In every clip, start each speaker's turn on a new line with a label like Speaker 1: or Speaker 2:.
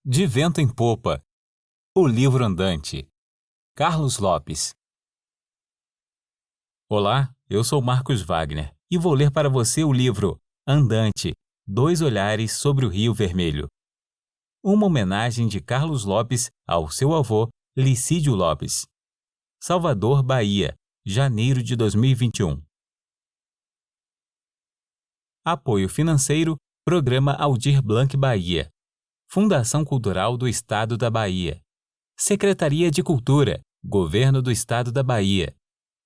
Speaker 1: De Vento em Popa. O livro andante. Carlos Lopes. Olá, eu sou Marcos Wagner e vou ler para você o livro Andante, 2 olhares sobre o Rio Vermelho. Uma homenagem de Carlos Lopes ao seu avô, Licídio Lopes. Salvador, Bahia, janeiro de 2021. Apoio financeiro, Programa Aldir Blanc Bahia. Fundação Cultural do Estado da Bahia. Secretaria de Cultura, Governo do Estado da Bahia.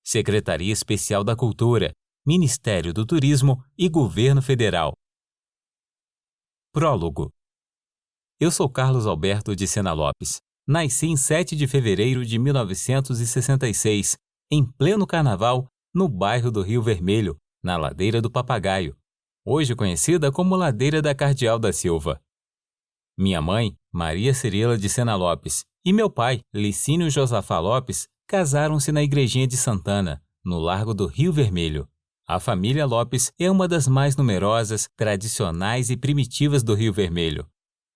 Speaker 1: Secretaria Especial da Cultura, Ministério do Turismo e Governo Federal. Prólogo. Eu sou Carlos Alberto de Sena Lopes. Nasci em 7 de fevereiro de 1966, em pleno carnaval, no bairro do Rio Vermelho, na Ladeira do Papagaio, hoje conhecida como Ladeira da Cardeal da Silva. Minha mãe, Maria Cirila de Sena Lopes, e meu pai, Licínio Josafá Lopes, casaram-se na Igrejinha de Santana, no Largo do Rio Vermelho. A família Lopes é uma das mais numerosas, tradicionais e primitivas do Rio Vermelho.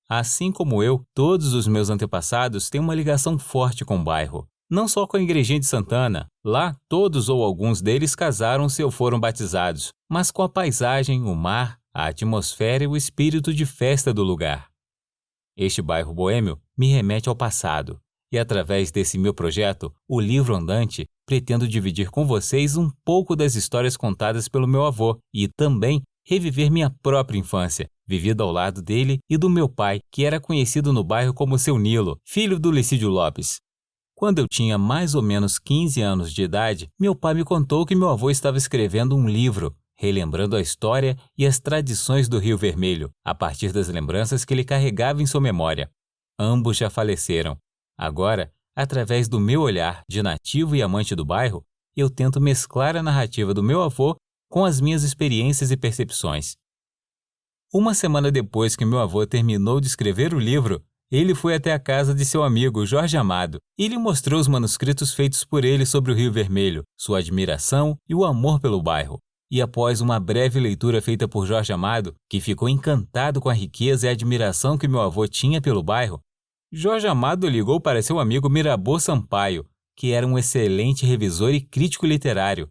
Speaker 1: Assim como eu, todos os meus antepassados têm uma ligação forte com o bairro. Não só com a Igrejinha de Santana, lá todos ou alguns deles casaram-se ou foram batizados, mas com a paisagem, o mar, a atmosfera e o espírito de festa do lugar. Este bairro boêmio me remete ao passado, e através desse meu projeto, o livro andante, pretendo dividir com vocês um pouco das histórias contadas pelo meu avô e também reviver minha própria infância, vivida ao lado dele e do meu pai, que era conhecido no bairro como Seu Nilo, filho do Licídio Lopes. Quando eu tinha mais ou menos 15 anos de idade, meu pai me contou que meu avô estava escrevendo um livro, relembrando a história e as tradições do Rio Vermelho, a partir das lembranças que ele carregava em sua memória. Ambos já faleceram. Agora, através do meu olhar de nativo e amante do bairro, eu tento mesclar a narrativa do meu avô com as minhas experiências e percepções. Uma semana depois que meu avô terminou de escrever o livro, ele foi até a casa de seu amigo Jorge Amado e lhe mostrou os manuscritos feitos por ele sobre o Rio Vermelho, sua admiração e o amor pelo bairro. E após uma breve leitura feita por Jorge Amado, que ficou encantado com a riqueza e a admiração que meu avô tinha pelo bairro, Jorge Amado ligou para seu amigo Mirabô Sampaio, que era um excelente revisor e crítico literário,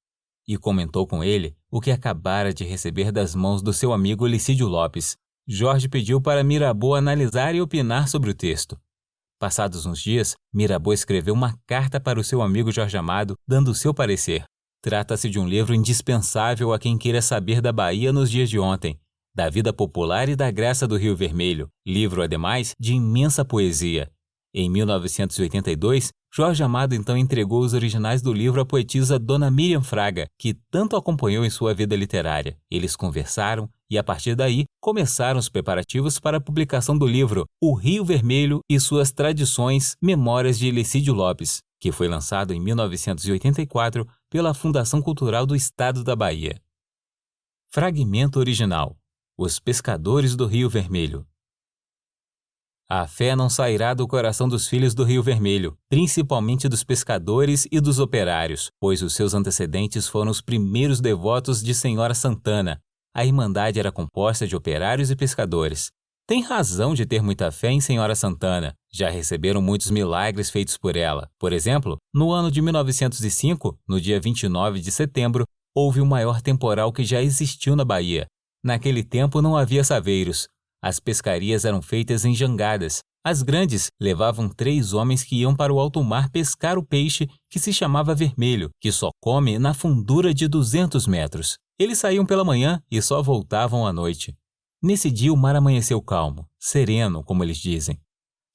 Speaker 1: e comentou com ele o que acabara de receber das mãos do seu amigo Licídio Lopes. Jorge pediu para Mirabô analisar e opinar sobre o texto. Passados uns dias, Mirabô escreveu uma carta para o seu amigo Jorge Amado, dando o seu parecer. Trata-se de um livro indispensável a quem queira saber da Bahia nos dias de ontem, da vida popular e da graça do Rio Vermelho, livro, ademais, de imensa poesia. Em 1982, Jorge Amado então entregou os originais do livro à poetisa Dona Miriam Fraga, que tanto acompanhou em sua vida literária. Eles conversaram e, a partir daí, começaram os preparativos para a publicação do livro O Rio Vermelho e Suas Tradições, Memórias de Licídio Lopes, que foi lançado em 1984 pela Fundação Cultural do Estado da Bahia. Fragmento original. Os Pescadores do Rio Vermelho. A fé não sairá do coração dos filhos do Rio Vermelho, principalmente dos pescadores e dos operários, pois os seus antecedentes foram os primeiros devotos de Senhora Santana. A Irmandade era composta de operários e pescadores. Tem razão de ter muita fé em Senhora Santana. Já receberam muitos milagres feitos por ela. Por exemplo, no ano de 1905, no dia 29 de setembro, houve o maior temporal que já existiu na Bahia. Naquele tempo não havia saveiros. As pescarias eram feitas em jangadas. As grandes levavam 3 homens que iam para o alto mar pescar o peixe que se chamava vermelho, que só come na fundura de 200 metros. Eles saíam pela manhã e só voltavam à noite. Nesse dia o mar amanheceu calmo, sereno, como eles dizem.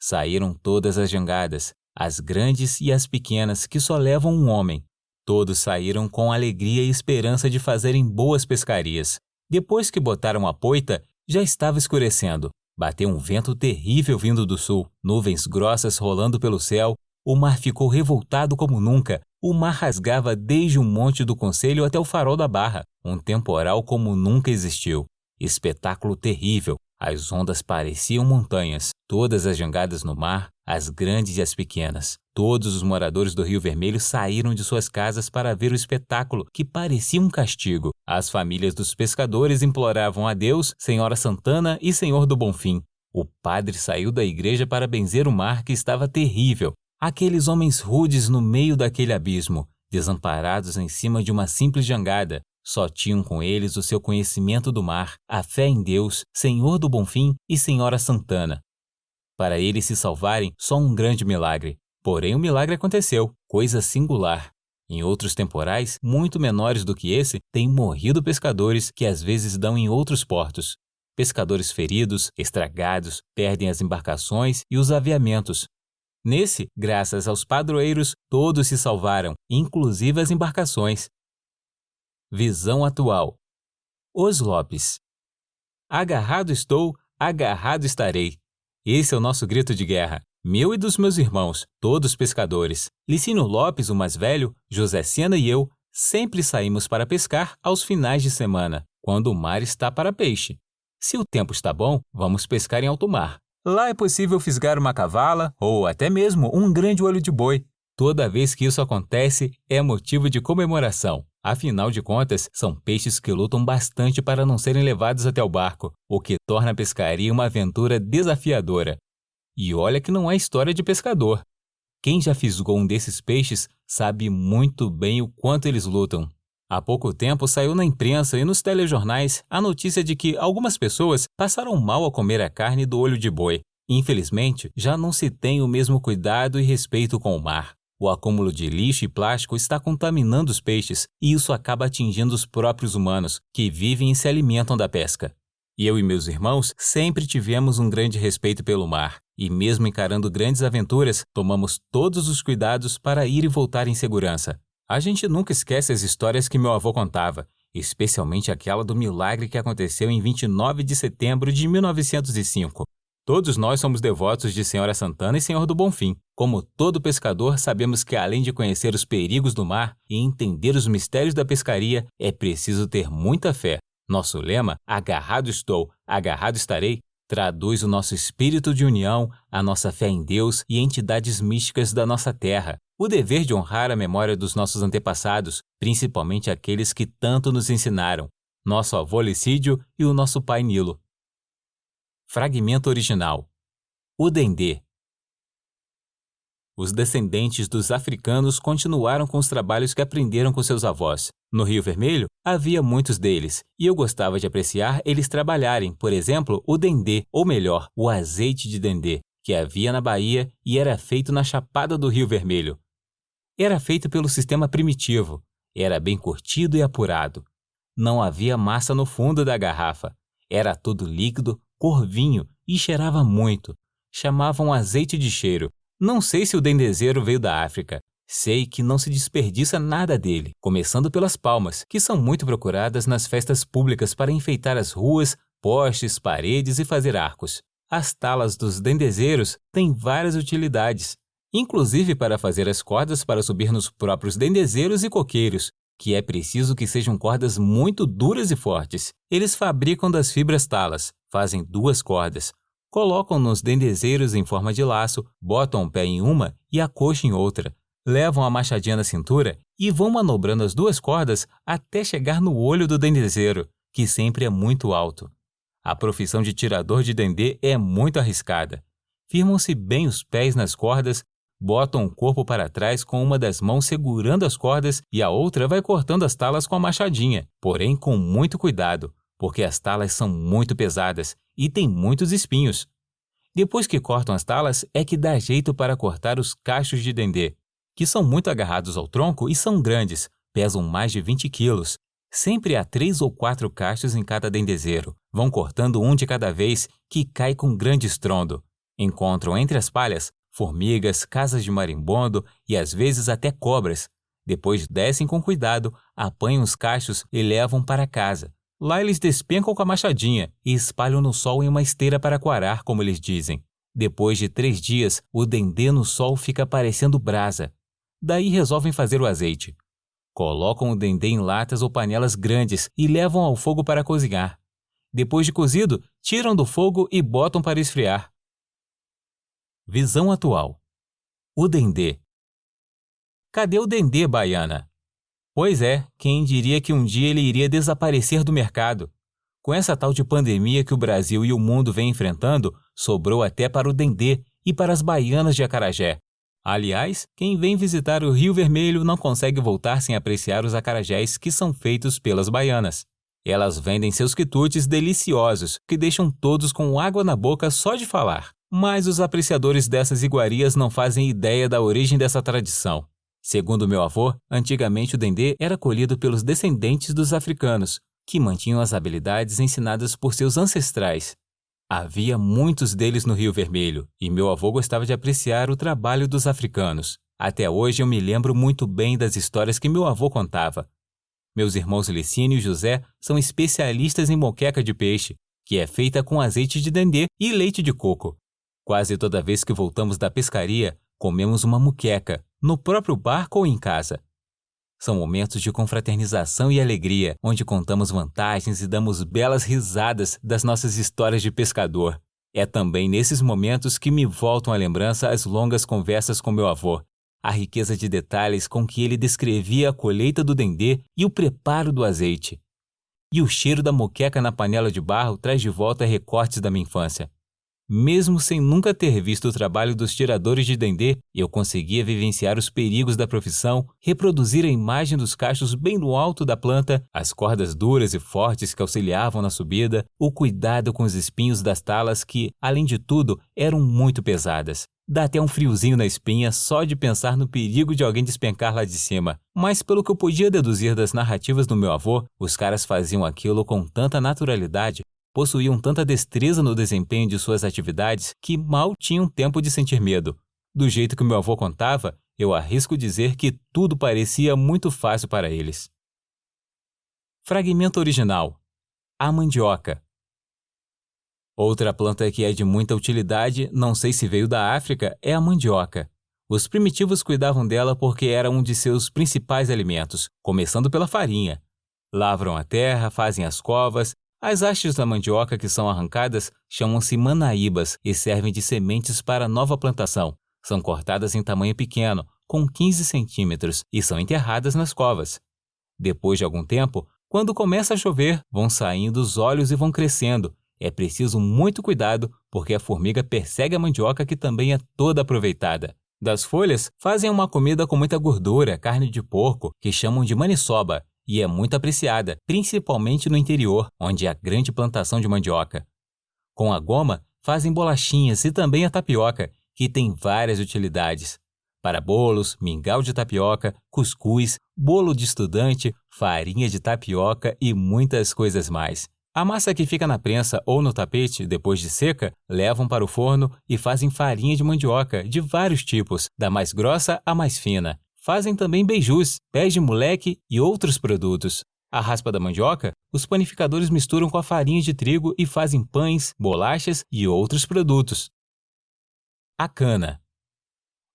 Speaker 1: Saíram todas as jangadas, as grandes e as pequenas, que só levam um homem. Todos saíram com alegria e esperança de fazerem boas pescarias. Depois que botaram a poita, já estava escurecendo. Bateu um vento terrível vindo do sul, nuvens grossas rolando pelo céu. O mar ficou revoltado como nunca. O mar rasgava desde o Monte do Conselho até o Farol da Barra. Um temporal como nunca existiu. Espetáculo terrível. As ondas pareciam montanhas. Todas as jangadas no mar, as grandes e as pequenas. Todos os moradores do Rio Vermelho saíram de suas casas para ver o espetáculo, que parecia um castigo. As famílias dos pescadores imploravam a Deus, Senhora Santana e Senhor do Bonfim. O padre saiu da igreja para benzer o mar que estava terrível. Aqueles homens rudes no meio daquele abismo, desamparados em cima de uma simples jangada, só tinham com eles o seu conhecimento do mar, a fé em Deus, Senhor do Bonfim e Senhora Santana. Para eles se salvarem, só um grande milagre. Porém, o milagre aconteceu, coisa singular. Em outros temporais, muito menores do que esse, têm morrido pescadores que às vezes dão em outros portos. Pescadores feridos, estragados, perdem as embarcações e os aviamentos. Nesse, graças aos padroeiros, todos se salvaram, inclusive as embarcações. Visão atual. Os Lopes. Agarrado estou, agarrado estarei. Esse é o nosso grito de guerra, meu e dos meus irmãos, todos pescadores. Licínio Lopes, o mais velho, José Sena e eu, sempre saímos para pescar aos finais de semana, quando o mar está para peixe. Se o tempo está bom, vamos pescar em alto mar. Lá é possível fisgar uma cavala ou até mesmo um grande olho de boi. Toda vez que isso acontece, é motivo de comemoração. Afinal de contas, são peixes que lutam bastante para não serem levados até o barco, o que torna a pescaria uma aventura desafiadora. E olha que não é história de pescador. Quem já fisgou um desses peixes sabe muito bem o quanto eles lutam. Há pouco tempo saiu na imprensa e nos telejornais a notícia de que algumas pessoas passaram mal ao comer a carne do olho de boi. Infelizmente, já não se tem o mesmo cuidado e respeito com o mar. O acúmulo de lixo e plástico está contaminando os peixes e isso acaba atingindo os próprios humanos, que vivem e se alimentam da pesca. Eu e meus irmãos sempre tivemos um grande respeito pelo mar, e mesmo encarando grandes aventuras, tomamos todos os cuidados para ir e voltar em segurança. A gente nunca esquece as histórias que meu avô contava, especialmente aquela do milagre que aconteceu em 29 de setembro de 1905. Todos nós somos devotos de Senhora Santana e Senhor do Bonfim. Como todo pescador, sabemos que além de conhecer os perigos do mar e entender os mistérios da pescaria, é preciso ter muita fé. Nosso lema, agarrado estou, agarrado estarei, traduz o nosso espírito de união, a nossa fé em Deus e entidades místicas da nossa terra. O dever de honrar a memória dos nossos antepassados, principalmente aqueles que tanto nos ensinaram, nosso avô Licídio e o nosso pai Nilo. Fragmento original. O Dendê. Os descendentes dos africanos continuaram com os trabalhos que aprenderam com seus avós. No Rio Vermelho, havia muitos deles, e eu gostava de apreciar eles trabalharem, por exemplo, o dendê, ou melhor, o azeite de dendê, que havia na Bahia e era feito na Chapada do Rio Vermelho. Era feito pelo sistema primitivo, era bem curtido e apurado. Não havia massa no fundo da garrafa, era todo líquido, cor vinho e cheirava muito. Chamavam azeite de cheiro. Não sei se o dendezeiro veio da África. Sei que não se desperdiça nada dele, começando pelas palmas, que são muito procuradas nas festas públicas para enfeitar as ruas, postes, paredes e fazer arcos. As talas dos dendezeiros têm várias utilidades, inclusive para fazer as cordas para subir nos próprios dendezeiros e coqueiros, que é preciso que sejam cordas muito duras e fortes. Eles fabricam das fibras talas, fazem 2 cordas, colocam nos dendezeiros em forma de laço, botam o pé em uma e a coxa em outra, levam a machadinha na cintura e vão manobrando as 2 cordas até chegar no olho do dendezeiro, que sempre é muito alto. A profissão de tirador de dendê é muito arriscada. Firmam-se bem os pés nas cordas, botam o corpo para trás com uma das mãos segurando as cordas e a outra vai cortando as talas com a machadinha, porém com muito cuidado, porque as talas são muito pesadas e têm muitos espinhos. Depois que cortam as talas, é que dá jeito para cortar os cachos de dendê, que são muito agarrados ao tronco e são grandes, pesam mais de 20 quilos. Sempre há 3 ou 4 cachos em cada dendezeiro. Vão cortando um de cada vez, que cai com grande estrondo. Encontram entre as palhas formigas, casas de marimbondo e às vezes até cobras. Depois descem com cuidado, apanham os cachos e levam para casa. Lá eles despencam com a machadinha e espalham no sol em uma esteira para coarar, como eles dizem. Depois de 3 dias, o dendê no sol fica parecendo brasa. Daí resolvem fazer o azeite. Colocam o dendê em latas ou panelas grandes e levam ao fogo para cozinhar. Depois de cozido, tiram do fogo e botam para esfriar. Visão atual. O dendê. Cadê o dendê, baiana? Pois é, quem diria que um dia ele iria desaparecer do mercado? Com essa tal de pandemia que o Brasil e o mundo vêm enfrentando, sobrou até para o dendê e para as baianas de acarajé. Aliás, quem vem visitar o Rio Vermelho não consegue voltar sem apreciar os acarajés que são feitos pelas baianas. Elas vendem seus quitutes deliciosos, que deixam todos com água na boca só de falar. Mas os apreciadores dessas iguarias não fazem ideia da origem dessa tradição. Segundo meu avô, antigamente o dendê era colhido pelos descendentes dos africanos, que mantinham as habilidades ensinadas por seus ancestrais. Havia muitos deles no Rio Vermelho, e meu avô gostava de apreciar o trabalho dos africanos. Até hoje eu me lembro muito bem das histórias que meu avô contava. Meus irmãos Licínio e José são especialistas em moqueca de peixe, que é feita com azeite de dendê e leite de coco. Quase toda vez que voltamos da pescaria, comemos uma muqueca, no próprio barco ou em casa. São momentos de confraternização e alegria, onde contamos vantagens e damos belas risadas das nossas histórias de pescador. É também nesses momentos que me voltam à lembrança as longas conversas com meu avô, a riqueza de detalhes com que ele descrevia a colheita do dendê e o preparo do azeite. E o cheiro da moqueca na panela de barro traz de volta recortes da minha infância. Mesmo sem nunca ter visto o trabalho dos tiradores de dendê, eu conseguia vivenciar os perigos da profissão, reproduzir a imagem dos cachos bem no alto da planta, as cordas duras e fortes que auxiliavam na subida, o cuidado com os espinhos das talas que, além de tudo, eram muito pesadas. Dá até um friozinho na espinha só de pensar no perigo de alguém despencar lá de cima. Mas pelo que eu podia deduzir das narrativas do meu avô, os caras faziam aquilo com tanta naturalidade, possuíam tanta destreza no desempenho de suas atividades que mal tinham tempo de sentir medo. Do jeito que meu avô contava, eu arrisco dizer que tudo parecia muito fácil para eles. Fragmento original: a mandioca. Outra planta que é de muita utilidade, não sei se veio da África, é a mandioca. Os primitivos cuidavam dela porque era um de seus principais alimentos, começando pela farinha. Lavram a terra, fazem as covas. As hastes da mandioca que são arrancadas chamam-se manaíbas e servem de sementes para nova plantação. São cortadas em tamanho pequeno, com 15 centímetros, e são enterradas nas covas. Depois de algum tempo, quando começa a chover, vão saindo os olhos e vão crescendo. É preciso muito cuidado, porque a formiga persegue a mandioca que também é toda aproveitada. Das folhas, fazem uma comida com muita gordura, carne de porco, que chamam de maniçoba, e é muito apreciada, principalmente no interior, onde há grande plantação de mandioca. Com a goma, fazem bolachinhas e também a tapioca, que tem várias utilidades. Para bolos, mingau de tapioca, cuscuz, bolo de estudante, farinha de tapioca e muitas coisas mais. A massa que fica na prensa ou no tapete, depois de seca, levam para o forno e fazem farinha de mandioca de vários tipos, da mais grossa à mais fina. Fazem também beijus, pés de moleque e outros produtos. A raspa da mandioca, os panificadores misturam com a farinha de trigo e fazem pães, bolachas e outros produtos. A cana.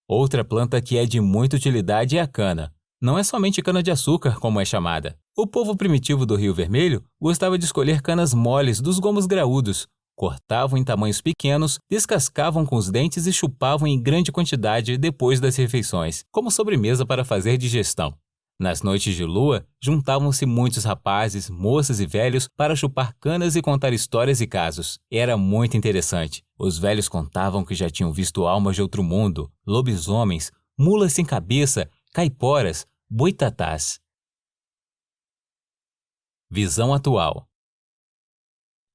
Speaker 1: Outra planta que é de muita utilidade é a cana. Não é somente cana-de-açúcar, como é chamada. O povo primitivo do Rio Vermelho gostava de escolher canas moles dos gomos graúdos. Cortavam em tamanhos pequenos, descascavam com os dentes e chupavam em grande quantidade depois das refeições, como sobremesa para fazer digestão. Nas noites de lua, juntavam-se muitos rapazes, moças e velhos para chupar canas e contar histórias e casos. Era muito interessante. Os velhos contavam que já tinham visto almas de outro mundo, lobisomens, mulas sem cabeça, caiporas, boitatás. Visão atual.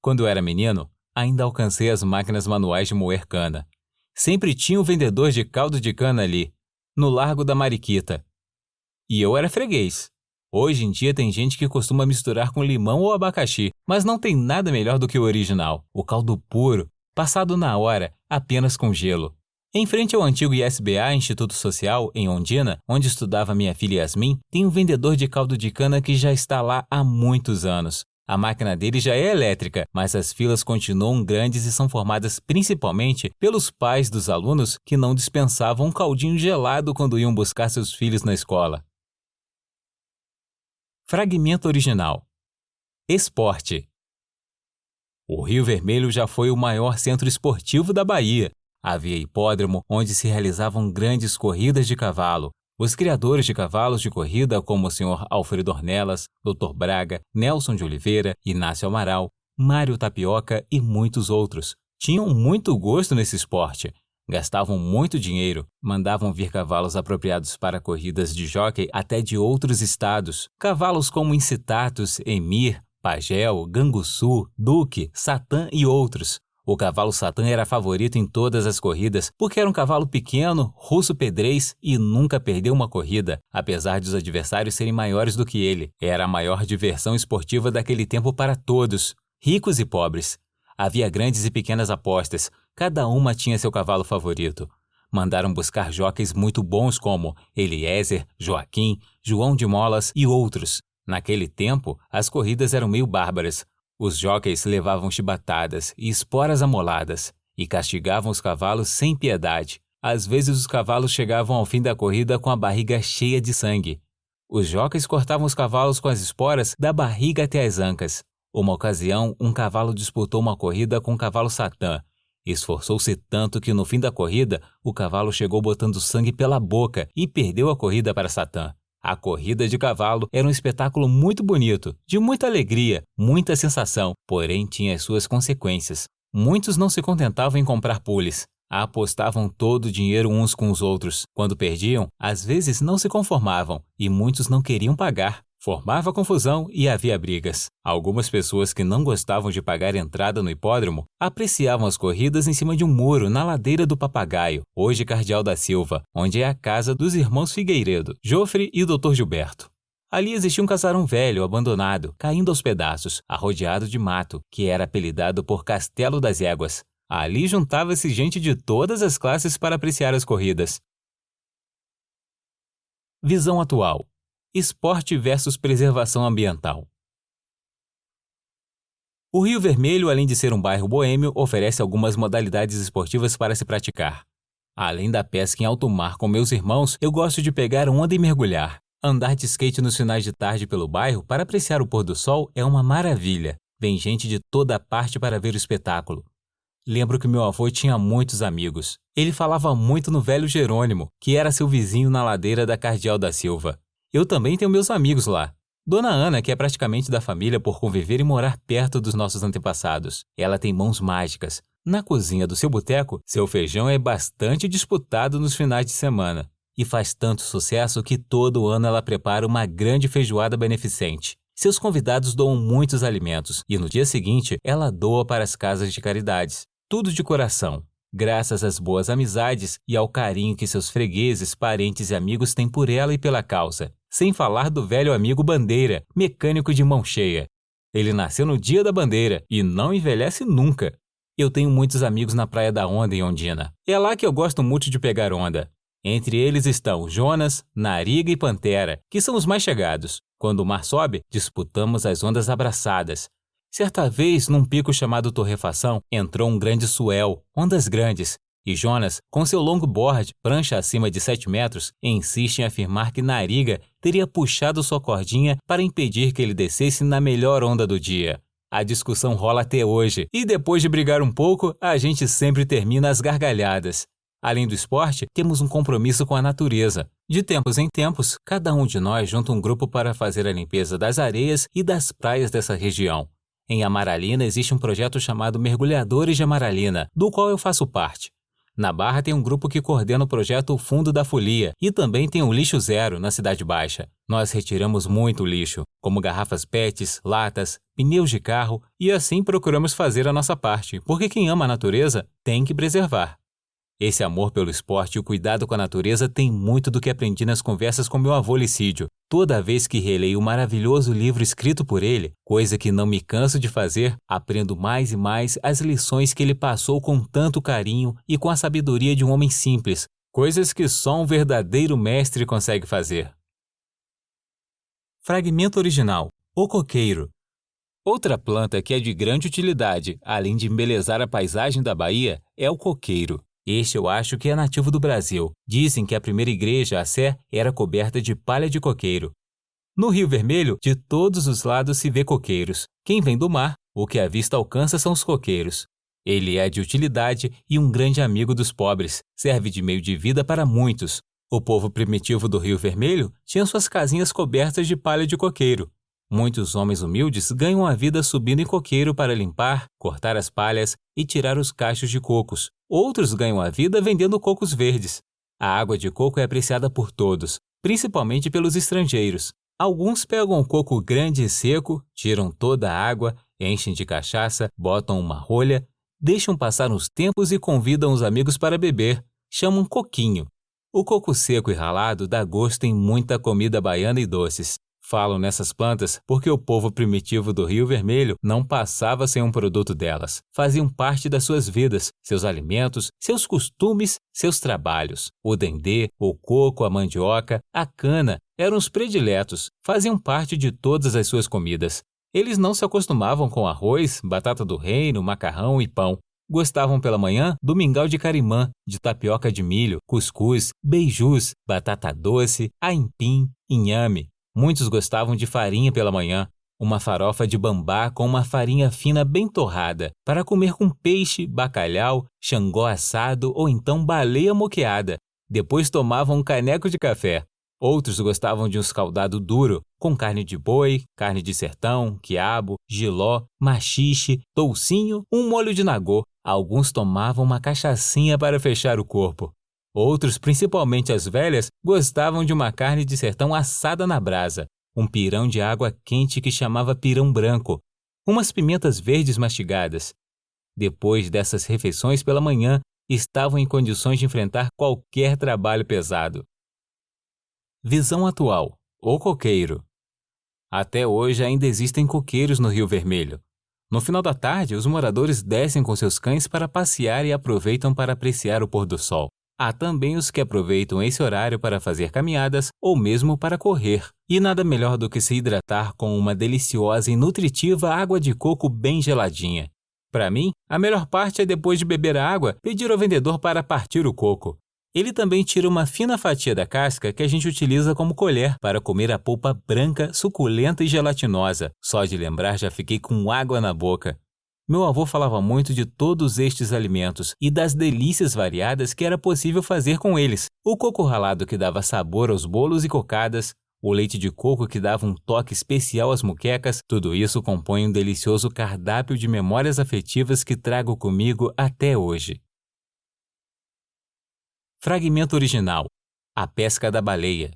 Speaker 1: Quando eu era menino, ainda alcancei as máquinas manuais de moer cana. Sempre tinha um vendedor de caldo de cana ali, no Largo da Mariquita. E eu era freguês. Hoje em dia tem gente que costuma misturar com limão ou abacaxi, mas não tem nada melhor do que o original, o caldo puro, passado na hora, apenas com gelo. Em frente ao antigo ISBA, Instituto Social, em Ondina, onde estudava minha filha Yasmin, tem um vendedor de caldo de cana que já está lá há muitos anos. A máquina dele já é elétrica, mas as filas continuam grandes e são formadas principalmente pelos pais dos alunos que não dispensavam um caldinho gelado quando iam buscar seus filhos na escola. Fragmento original. Esporte. O Rio Vermelho já foi o maior centro esportivo da Bahia. Havia hipódromo onde se realizavam grandes corridas de cavalo. Os criadores de cavalos de corrida, como o Sr. Alfredo Ornelas, Dr. Braga, Nelson de Oliveira, Inácio Amaral, Mário Tapioca e muitos outros. Tinham muito gosto nesse esporte. Gastavam muito dinheiro, mandavam vir cavalos apropriados para corridas de hóquei até de outros estados. Cavalos como Incitatus, Emir, Pagel, Ganguçu, Duque, Satã e outros. O cavalo Satã era favorito em todas as corridas porque era um cavalo pequeno, russo pedrez e nunca perdeu uma corrida, apesar de os adversários serem maiores do que ele. Era a maior diversão esportiva daquele tempo para todos, ricos e pobres. Havia grandes e pequenas apostas, cada uma tinha seu cavalo favorito. Mandaram buscar jóqueis muito bons como Eliezer, Joaquim, João de Molas e outros. Naquele tempo, as corridas eram meio bárbaras. Os jóqueis levavam chibatadas e esporas amoladas e castigavam os cavalos sem piedade. Às vezes os cavalos chegavam ao fim da corrida com a barriga cheia de sangue. Os jóqueis cortavam os cavalos com as esporas da barriga até as ancas. Uma ocasião, um cavalo disputou uma corrida com o cavalo Satã. Esforçou-se tanto que no fim da corrida, o cavalo chegou botando sangue pela boca e perdeu a corrida para Satã. A corrida de cavalo era um espetáculo muito bonito, de muita alegria, muita sensação, porém tinha as suas consequências. Muitos não se contentavam em comprar pules. Apostavam todo o dinheiro uns com os outros. Quando perdiam, às vezes não se conformavam e muitos não queriam pagar. Formava confusão e havia brigas. Algumas pessoas que não gostavam de pagar entrada no hipódromo apreciavam as corridas em cima de um muro na ladeira do Papagaio, hoje Cardeal da Silva, onde é a casa dos irmãos Figueiredo, Jofre e Dr. Gilberto. Ali existia um casarão velho, abandonado, caindo aos pedaços, arrodeado de mato, que era apelidado por Castelo das Éguas. Ali juntava-se gente de todas as classes para apreciar as corridas. Visão atual. Esporte versus preservação ambiental. O Rio Vermelho, além de ser um bairro boêmio, oferece algumas modalidades esportivas para se praticar. Além da pesca em alto mar com meus irmãos, eu gosto de pegar onda e mergulhar. Andar de skate nos finais de tarde pelo bairro para apreciar o pôr do sol é uma maravilha. Vem gente de toda parte para ver o espetáculo. Lembro que meu avô tinha muitos amigos. Ele falava muito no velho Jerônimo, que era seu vizinho na ladeira da Cardeal da Silva. Eu também tenho meus amigos lá. Dona Ana, que é praticamente da família por conviver e morar perto dos nossos antepassados. Ela tem mãos mágicas. Na cozinha do seu boteco, seu feijão é bastante disputado nos finais de semana. E faz tanto sucesso que todo ano ela prepara uma grande feijoada beneficente. Seus convidados doam muitos alimentos e no dia seguinte ela doa para as casas de caridades. Tudo de coração. Graças às boas amizades e ao carinho que seus fregueses, parentes e amigos têm por ela e pela causa. Sem falar do velho amigo Bandeira, mecânico de mão cheia. Ele nasceu no dia da bandeira e não envelhece nunca. Eu tenho muitos amigos na Praia da Onda, em Ondina. É lá que eu gosto muito de pegar onda. Entre eles estão Jonas, Nariga e Pantera, que são os mais chegados. Quando o mar sobe, disputamos as ondas abraçadas. Certa vez, num pico chamado Torrefação, entrou um grande suel, ondas grandes, e Jonas, com seu longboard, prancha acima de 7 metros, insiste em afirmar que Nariga teria puxado sua cordinha para impedir que ele descesse na melhor onda do dia. A discussão rola até hoje, e depois de brigar um pouco, a gente sempre termina às gargalhadas. Além do esporte, temos um compromisso com a natureza. De tempos em tempos, cada um de nós junta um grupo para fazer a limpeza das areias e das praias dessa região. Em Amaralina existe um projeto chamado Mergulhadores de Amaralina, do qual eu faço parte. Na Barra tem um grupo que coordena o projeto Fundo da Folia e também tem o Lixo Zero na Cidade Baixa. Nós retiramos muito lixo, como garrafas PETs, latas, pneus de carro e assim procuramos fazer a nossa parte, porque quem ama a natureza tem que preservar. Esse amor pelo esporte e o cuidado com a natureza tem muito do que aprendi nas conversas com meu avô Licídio. Toda vez que releio o maravilhoso livro escrito por ele, coisa que não me canso de fazer, aprendo mais e mais as lições que ele passou com tanto carinho e com a sabedoria de um homem simples, coisas que só um verdadeiro mestre consegue fazer. Fragmento original: O coqueiro. Outra planta que é de grande utilidade, além de embelezar a paisagem da Bahia, é o coqueiro. Este eu acho que é nativo do Brasil. Dizem que a primeira igreja, a Sé, era coberta de palha de coqueiro. No Rio Vermelho, de todos os lados se vê coqueiros. Quem vem do mar, o que a vista alcança são os coqueiros. Ele é de utilidade e um grande amigo dos pobres. Serve de meio de vida para muitos. O povo primitivo do Rio Vermelho tinha suas casinhas cobertas de palha de coqueiro. Muitos homens humildes ganham a vida subindo em coqueiro para limpar, cortar as palhas e tirar os cachos de cocos. Outros ganham a vida vendendo cocos verdes. A água de coco é apreciada por todos, principalmente pelos estrangeiros. Alguns pegam um coco grande e seco, tiram toda a água, enchem de cachaça, botam uma rolha, deixam passar uns tempos e convidam os amigos para beber. Chamam coquinho. O coco seco e ralado dá gosto em muita comida baiana e doces. Falam nessas plantas porque o povo primitivo do Rio Vermelho não passava sem um produto delas. Faziam parte das suas vidas, seus alimentos, seus costumes, seus trabalhos. O dendê, o coco, a mandioca, a cana eram os prediletos, faziam parte de todas as suas comidas. Eles não se acostumavam com arroz, batata do reino, macarrão e pão. Gostavam pela manhã do mingau de carimã, de tapioca de milho, cuscuz, beijus, batata doce, aipim, inhame. Muitos gostavam de farinha pela manhã, uma farofa de bambá com uma farinha fina bem torrada, para comer com peixe, bacalhau, xangô assado ou então baleia moqueada. Depois tomavam um caneco de café. Outros gostavam de um escaldado duro, com carne de boi, carne de sertão, quiabo, jiló, maxixe, toucinho, um molho de nagô. Alguns tomavam uma cachaçinha para fechar o corpo. Outros, principalmente as velhas, gostavam de uma carne de sertão assada na brasa, um pirão de água quente que chamava pirão branco, umas pimentas verdes mastigadas. Depois dessas refeições pela manhã, estavam em condições de enfrentar qualquer trabalho pesado. Visão atual: o coqueiro. Até hoje ainda existem coqueiros no Rio Vermelho. No final da tarde, os moradores descem com seus cães para passear e aproveitam para apreciar o pôr do sol. Há também os que aproveitam esse horário para fazer caminhadas ou mesmo para correr. E nada melhor do que se hidratar com uma deliciosa e nutritiva água de coco bem geladinha. Para mim, a melhor parte é depois de beber a água, pedir ao vendedor para partir o coco. Ele também tira uma fina fatia da casca que a gente utiliza como colher para comer a polpa branca, suculenta e gelatinosa. Só de lembrar já fiquei com água na boca. Meu avô falava muito de todos estes alimentos e das delícias variadas que era possível fazer com eles. O coco ralado que dava sabor aos bolos e cocadas, o leite de coco que dava um toque especial às moquecas, tudo isso compõe um delicioso cardápio de memórias afetivas que trago comigo até hoje. Fragmento original: a pesca da baleia.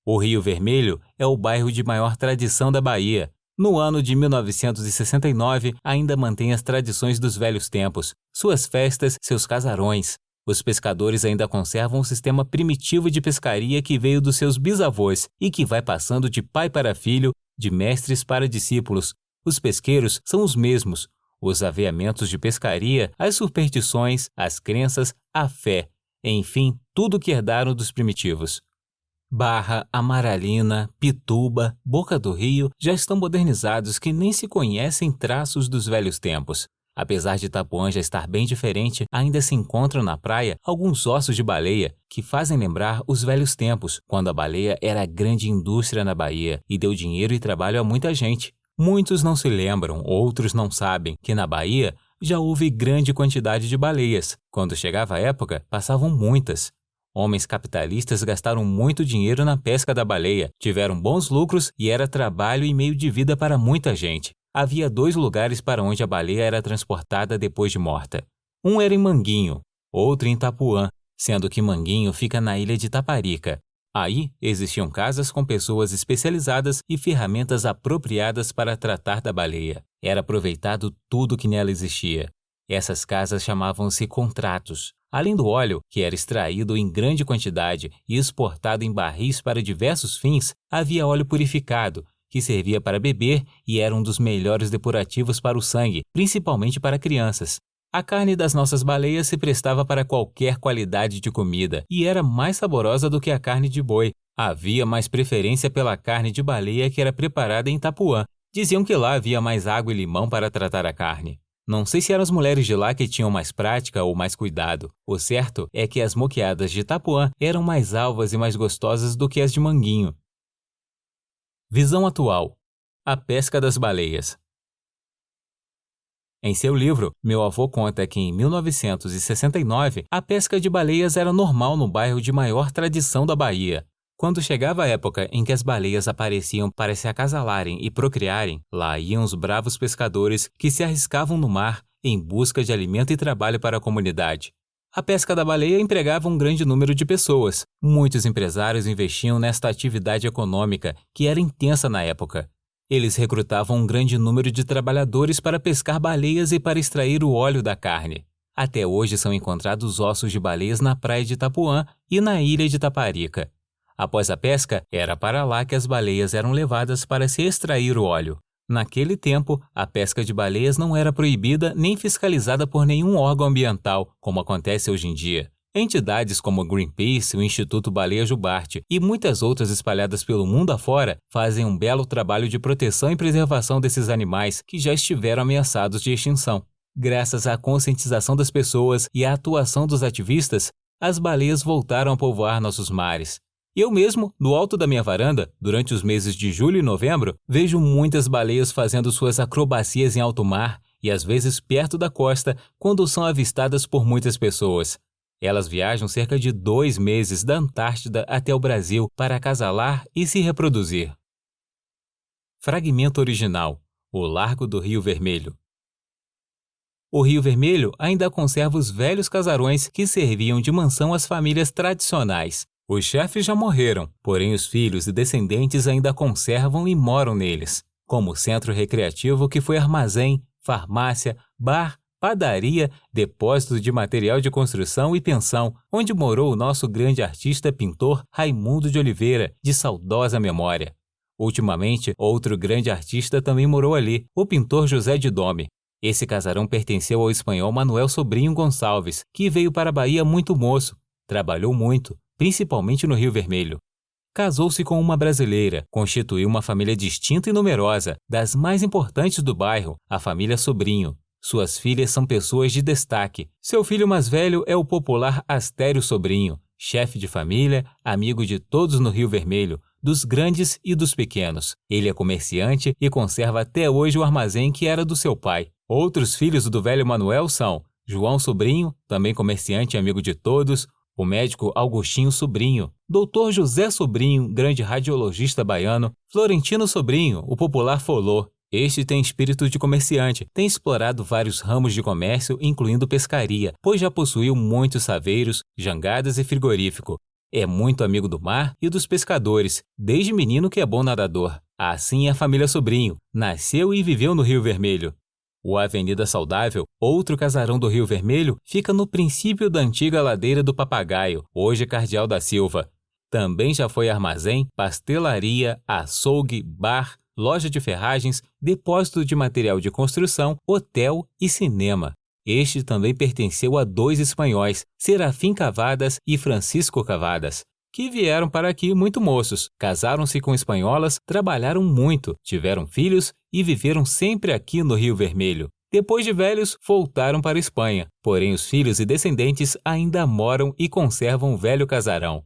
Speaker 1: O Rio Vermelho é o bairro de maior tradição da Bahia. No ano de 1969, ainda mantém as tradições dos velhos tempos, suas festas, seus casarões. Os pescadores ainda conservam um sistema primitivo de pescaria que veio dos seus bisavós e que vai passando de pai para filho, de mestres para discípulos. Os pesqueiros são os mesmos. Os aviamentos de pescaria, as superstições, as crenças, a fé, enfim, tudo que herdaram dos primitivos. Barra, Amaralina, Pituba, Boca do Rio já estão modernizados que nem se conhecem traços dos velhos tempos. Apesar de Itapuã já estar bem diferente, ainda se encontram na praia alguns ossos de baleia que fazem lembrar os velhos tempos, quando a baleia era a grande indústria na Bahia e deu dinheiro e trabalho a muita gente. Muitos não se lembram, outros não sabem, que na Bahia já houve grande quantidade de baleias. Quando chegava a época, passavam muitas. Homens capitalistas gastaram muito dinheiro na pesca da baleia, tiveram bons lucros e era trabalho e meio de vida para muita gente. Havia 2 lugares para onde a baleia era transportada depois de morta. Um era em Manguinho, outro em Itapuã, sendo que Manguinho fica na ilha de Taparica. Aí existiam casas com pessoas especializadas e ferramentas apropriadas para tratar da baleia. Era aproveitado tudo que nela existia. Essas casas chamavam-se contratos. Além do óleo, que era extraído em grande quantidade e exportado em barris para diversos fins, havia óleo purificado, que servia para beber e era um dos melhores depurativos para o sangue, principalmente para crianças. A carne das nossas baleias se prestava para qualquer qualidade de comida e era mais saborosa do que a carne de boi. Havia mais preferência pela carne de baleia que era preparada em Itapuã. Diziam que lá havia mais água e limão para tratar a carne. Não sei se eram as mulheres de lá que tinham mais prática ou mais cuidado. O certo é que as moqueadas de Itapuã eram mais alvas e mais gostosas do que as de Manguinho. Visão atual: a pesca das baleias. Em seu livro, meu avô conta que em 1969 a pesca de baleias era normal no bairro de maior tradição da Bahia. Quando chegava a época em que as baleias apareciam para se acasalarem e procriarem, lá iam os bravos pescadores que se arriscavam no mar em busca de alimento e trabalho para a comunidade. A pesca da baleia empregava um grande número de pessoas. Muitos empresários investiam nesta atividade econômica, que era intensa na época. Eles recrutavam um grande número de trabalhadores para pescar baleias e para extrair o óleo da carne. Até hoje são encontrados ossos de baleias na praia de Itapuã e na ilha de Taparica. Após a pesca, era para lá que as baleias eram levadas para se extrair o óleo. Naquele tempo, a pesca de baleias não era proibida nem fiscalizada por nenhum órgão ambiental, como acontece hoje em dia. Entidades como o Greenpeace, o Instituto Baleia Jubarte e muitas outras espalhadas pelo mundo afora fazem um belo trabalho de proteção e preservação desses animais que já estiveram ameaçados de extinção. Graças à conscientização das pessoas e à atuação dos ativistas, as baleias voltaram a povoar nossos mares. Eu mesmo, no alto da minha varanda, durante os meses de julho e novembro, vejo muitas baleias fazendo suas acrobacias em alto mar e às vezes perto da costa quando são avistadas por muitas pessoas. Elas viajam cerca de 2 meses da Antártida até o Brasil para acasalar e se reproduzir. Fragmento original: o Largo do Rio Vermelho. O Rio Vermelho ainda conserva os velhos casarões que serviam de mansão às famílias tradicionais. Os chefes já morreram, porém os filhos e descendentes ainda conservam e moram neles, como centro recreativo que foi armazém, farmácia, bar, padaria, depósito de material de construção e pensão, onde morou o nosso grande artista pintor Raimundo de Oliveira, de saudosa memória. Ultimamente, outro grande artista também morou ali, o pintor José de Dome. Esse casarão pertenceu ao espanhol Manuel Sobrinho Gonçalves, que veio para a Bahia muito moço, trabalhou muito, principalmente no Rio Vermelho. Casou-se com uma brasileira, constituiu uma família distinta e numerosa, das mais importantes do bairro, a família Sobrinho. Suas filhas são pessoas de destaque. Seu filho mais velho é o popular Astério Sobrinho, chefe de família, amigo de todos no Rio Vermelho, dos grandes e dos pequenos. Ele é comerciante e conserva até hoje o armazém que era do seu pai. Outros filhos do velho Manuel são João Sobrinho, também comerciante e amigo de todos, o médico Augustinho Sobrinho, Dr. José Sobrinho, grande radiologista baiano, Florentino Sobrinho, o popular Folô. Este tem espírito de comerciante, tem explorado vários ramos de comércio, incluindo pescaria, pois já possuiu muitos saveiros, jangadas e frigorífico. É muito amigo do mar e dos pescadores, desde menino que é bom nadador. Assim é a família Sobrinho, nasceu e viveu no Rio Vermelho. O Avenida Saudável, outro casarão do Rio Vermelho, fica no princípio da antiga ladeira do Papagaio, hoje Cardeal da Silva. Também já foi armazém, pastelaria, açougue, bar, loja de ferragens, depósito de material de construção, hotel e cinema. Este também pertenceu a 2 espanhóis, Serafim Cavadas e Francisco Cavadas, que vieram para aqui muito moços, casaram-se com espanholas, trabalharam muito, tiveram filhos e viveram sempre aqui no Rio Vermelho. Depois de velhos, voltaram para a Espanha, porém os filhos e descendentes ainda moram e conservam o velho casarão.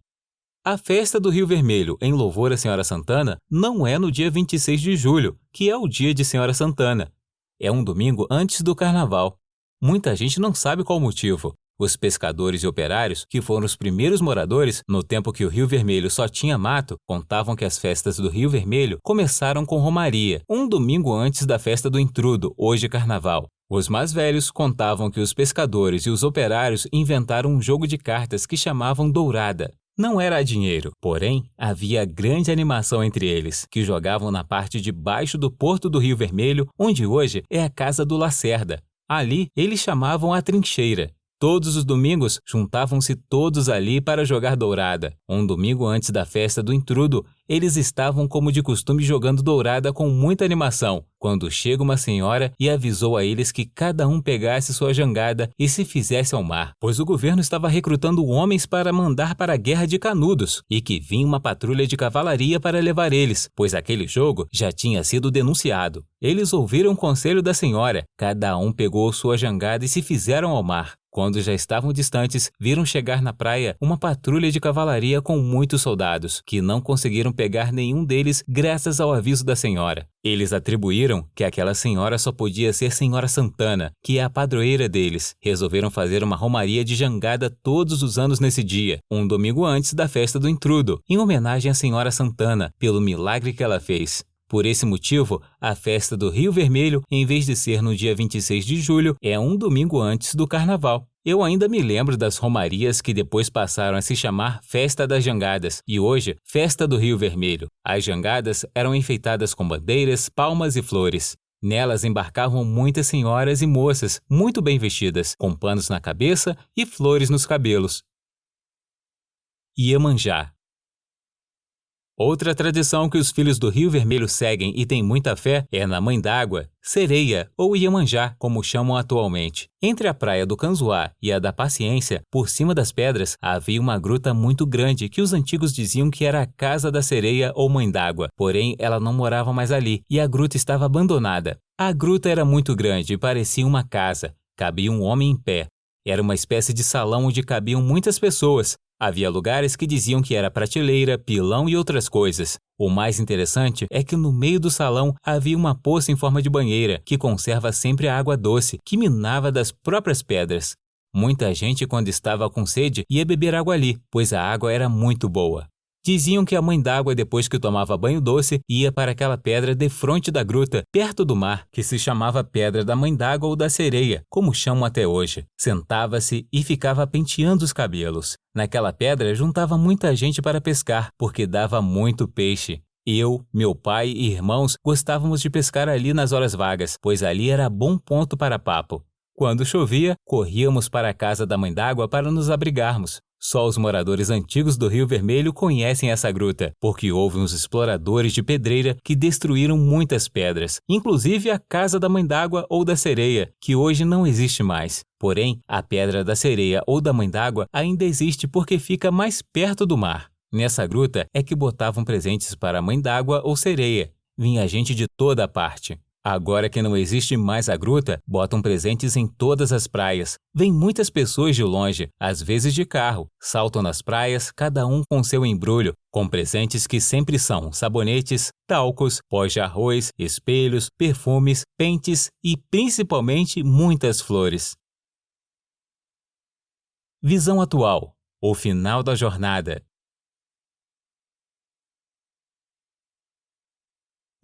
Speaker 1: A festa do Rio Vermelho, em louvor à Senhora Santana, não é no dia 26 de julho, que é o dia de Senhora Santana. É um domingo antes do Carnaval. Muita gente não sabe qual o motivo. Os pescadores e operários, que foram os primeiros moradores, no tempo que o Rio Vermelho só tinha mato, contavam que as festas do Rio Vermelho começaram com romaria, um domingo antes da festa do Intrudo, hoje Carnaval. Os mais velhos contavam que os pescadores e os operários inventaram um jogo de cartas que chamavam Dourada. Não era a dinheiro, porém, havia grande animação entre eles, que jogavam na parte de baixo do porto do Rio Vermelho, onde hoje é a Casa do Lacerda. Ali, eles chamavam a trincheira. Todos os domingos, juntavam-se todos ali para jogar dourada. Um domingo antes da festa do Intrudo, eles estavam como de costume jogando dourada com muita animação, quando chega uma senhora e avisou a eles que cada um pegasse sua jangada e se fizesse ao mar, pois o governo estava recrutando homens para mandar para a Guerra de Canudos, e que vinha uma patrulha de cavalaria para levar eles, pois aquele jogo já tinha sido denunciado. Eles ouviram o conselho da senhora, cada um pegou sua jangada e se fizeram ao mar. Quando já estavam distantes, viram chegar na praia uma patrulha de cavalaria com muitos soldados, que não conseguiram pegar nenhum deles graças ao aviso da senhora. Eles atribuíram que aquela senhora só podia ser Senhora Santana, que é a padroeira deles. Resolveram fazer uma romaria de jangada todos os anos nesse dia, um domingo antes da festa do intrudo, em homenagem à Senhora Santana, pelo milagre que ela fez. Por esse motivo, a festa do Rio Vermelho, em vez de ser no dia 26 de julho, é um domingo antes do Carnaval. Eu ainda me lembro das romarias que depois passaram a se chamar Festa das Jangadas e hoje Festa do Rio Vermelho. As jangadas eram enfeitadas com bandeiras, palmas e flores. Nelas embarcavam muitas senhoras e moças muito bem vestidas, com panos na cabeça e flores nos cabelos. Iemanjá. Outra tradição que os filhos do Rio Vermelho seguem e têm muita fé é na Mãe d'Água, Sereia ou Iemanjá, como chamam atualmente. Entre a praia do Canzoá e a da Paciência, por cima das pedras, havia uma gruta muito grande que os antigos diziam que era a casa da Sereia ou Mãe d'Água, porém ela não morava mais ali e a gruta estava abandonada. A gruta era muito grande e parecia uma casa. Cabia um homem em pé. Era uma espécie de salão onde cabiam muitas pessoas. Havia lugares que diziam que era prateleira, pilão e outras coisas. O mais interessante é que no meio do salão havia uma poça em forma de banheira, que conserva sempre a água doce, que minava das próprias pedras. Muita gente, quando estava com sede, ia beber água ali, pois a água era muito boa. Diziam que a Mãe d'Água, depois que tomava banho doce, ia para aquela pedra defronte da gruta, perto do mar, que se chamava Pedra da Mãe d'Água ou da Sereia, como chamam até hoje. Sentava-se e ficava penteando os cabelos. Naquela pedra juntava muita gente para pescar, porque dava muito peixe. Eu, meu pai e irmãos gostávamos de pescar ali nas horas vagas, pois ali era bom ponto para papo. Quando chovia, corríamos para a casa da Mãe d'Água para nos abrigarmos. Só os moradores antigos do Rio Vermelho conhecem essa gruta, porque houve uns exploradores de pedreira que destruíram muitas pedras, inclusive a casa da Mãe d'Água ou da Sereia, que hoje não existe mais. Porém, a Pedra da Sereia ou da Mãe d'Água ainda existe porque fica mais perto do mar. Nessa gruta é que botavam presentes para a Mãe d'Água ou Sereia. Vinha gente de toda a parte. Agora que não existe mais a gruta, botam presentes em todas as praias. Vêm muitas pessoas de longe, às vezes de carro, saltam nas praias, cada um com seu embrulho, com presentes que sempre são sabonetes, talcos, pós de arroz, espelhos, perfumes, pentes e principalmente muitas flores. Visão atual. O final da jornada.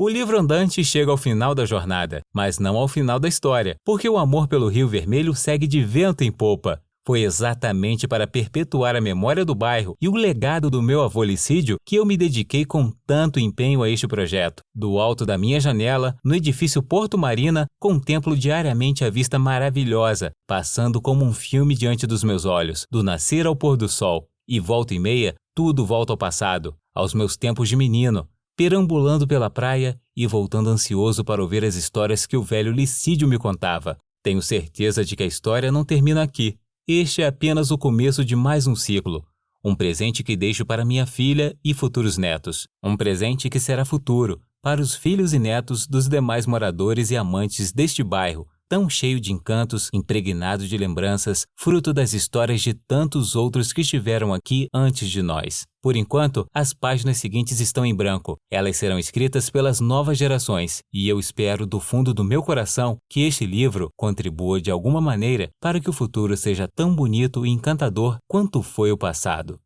Speaker 1: O livro andante chega ao final da jornada, mas não ao final da história, porque o amor pelo Rio Vermelho segue de vento em popa. Foi exatamente para perpetuar a memória do bairro e o legado do meu avô Licídio que eu me dediquei com tanto empenho a este projeto. Do alto da minha janela, no edifício Porto Marina, contemplo diariamente a vista maravilhosa, passando como um filme diante dos meus olhos, do nascer ao pôr do sol. E volta e meia, tudo volta ao passado, aos meus tempos de menino, perambulando pela praia e voltando ansioso para ouvir as histórias que o velho Licídio me contava. Tenho certeza de que a história não termina aqui. Este é apenas o começo de mais um ciclo. Um presente que deixo para minha filha e futuros netos. Um presente que será futuro para os filhos e netos dos demais moradores e amantes deste bairro, tão cheio de encantos, impregnado de lembranças, fruto das histórias de tantos outros que estiveram aqui antes de nós. Por enquanto, as páginas seguintes estão em branco. Elas serão escritas pelas novas gerações, e eu espero do fundo do meu coração que este livro contribua de alguma maneira para que o futuro seja tão bonito e encantador quanto foi o passado.